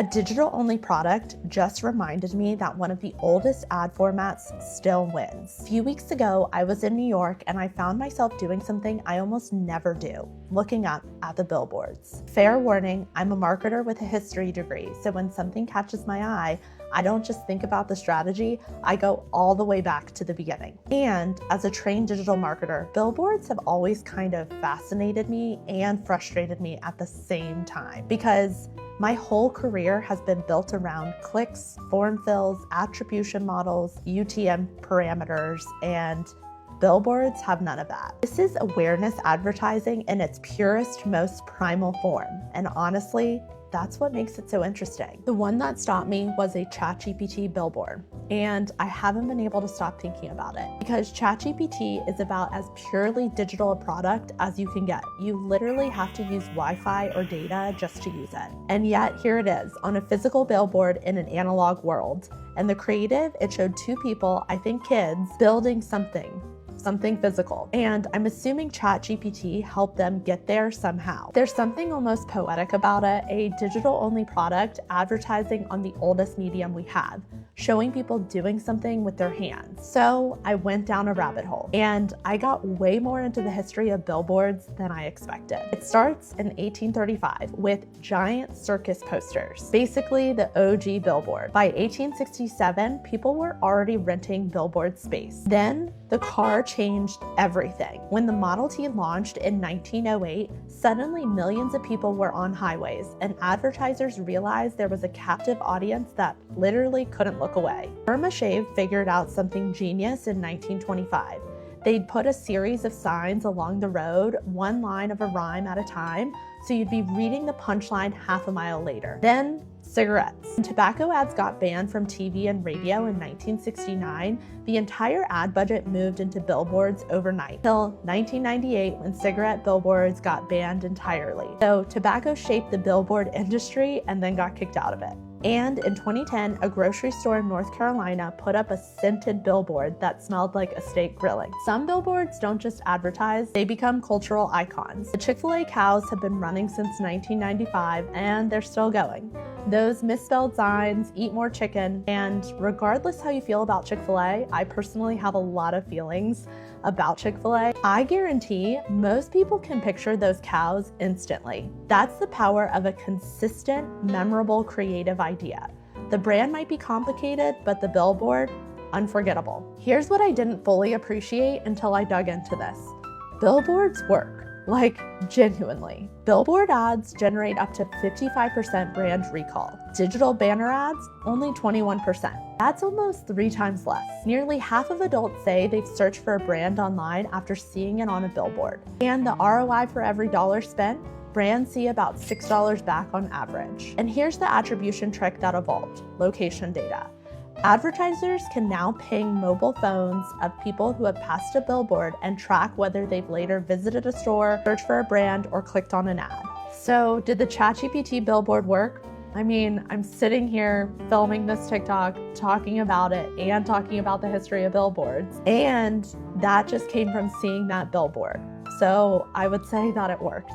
A digital-only product just reminded me that one of the oldest ad formats still wins. A few weeks ago, I was in New York and I found myself doing something I almost never do, looking up at the billboards. Fair warning, I'm a marketer with a history degree, so when something catches my eye, I don't just think about the strategy, I go all the way back to the beginning. And as a trained digital marketer, billboards have always kind of fascinated me and frustrated me at the same time, because my whole career has been built around clicks, form fills, attribution models, UTM parameters, and billboards have none of that. This is awareness advertising in its purest, most primal form. And honestly, that's what makes it so interesting. The one that stopped me was a ChatGPT billboard, and I haven't been able to stop thinking about it because ChatGPT is about as purely digital a product as you can get. You literally have to use Wi-Fi or data just to use it. And yet here it is on a physical billboard in an analog world. And the creative, it showed two people, I think kids, building something physical. And I'm assuming ChatGPT helped them get there somehow. There's something almost poetic about it, a digital-only product advertising on the oldest medium we have, showing people doing something with their hands. So I went down a rabbit hole and I got way more into the history of billboards than I expected. It starts in 1835 with giant circus posters, basically the OG billboard. By 1867, people were already renting billboard space. Then the car changed everything. When the Model T launched in 1908, suddenly millions of people were on highways, and advertisers realized there was a captive audience that literally couldn't look away. Irma Shave figured out something genius in 1925. They'd put a series of signs along the road, one line of a rhyme at a time, so you'd be reading the punchline half a mile later. Then cigarettes. When tobacco ads got banned from TV and radio in 1969, the entire ad budget moved into billboards overnight, till 1998 when cigarette billboards got banned entirely. So tobacco shaped the billboard industry and then got kicked out of it. And in 2010, a grocery store in North Carolina put up a scented billboard that smelled like a steak grilling. Some billboards don't just advertise, they become cultural icons. The Chick-fil-A cows have been running since 1995 and they're still going. Those misspelled signs, eat more chicken, and regardless how you feel about Chick-fil-A, I personally have a lot of feelings about Chick-fil-A. I guarantee most people can picture those cows instantly. That's the power of a consistent, memorable, creative idea. The brand might be complicated, but the billboard, unforgettable. Here's what I didn't fully appreciate until I dug into this. Billboards work. Like, genuinely. Billboard ads generate up to 55% brand recall. Digital banner ads, only 21%. That's almost 3 times less. Nearly half of adults say they've searched for a brand online after seeing it on a billboard. And the ROI for every dollar spent, brands see about $6 back on average. And here's the attribution trick that evolved: location data. Advertisers can now ping mobile phones of people who have passed a billboard and track whether they've later visited a store, searched for a brand, or clicked on an ad. So did the ChatGPT billboard work? I mean, I'm sitting here filming this TikTok, talking about it and talking about the history of billboards. And that just came from seeing that billboard. So I would say that it worked.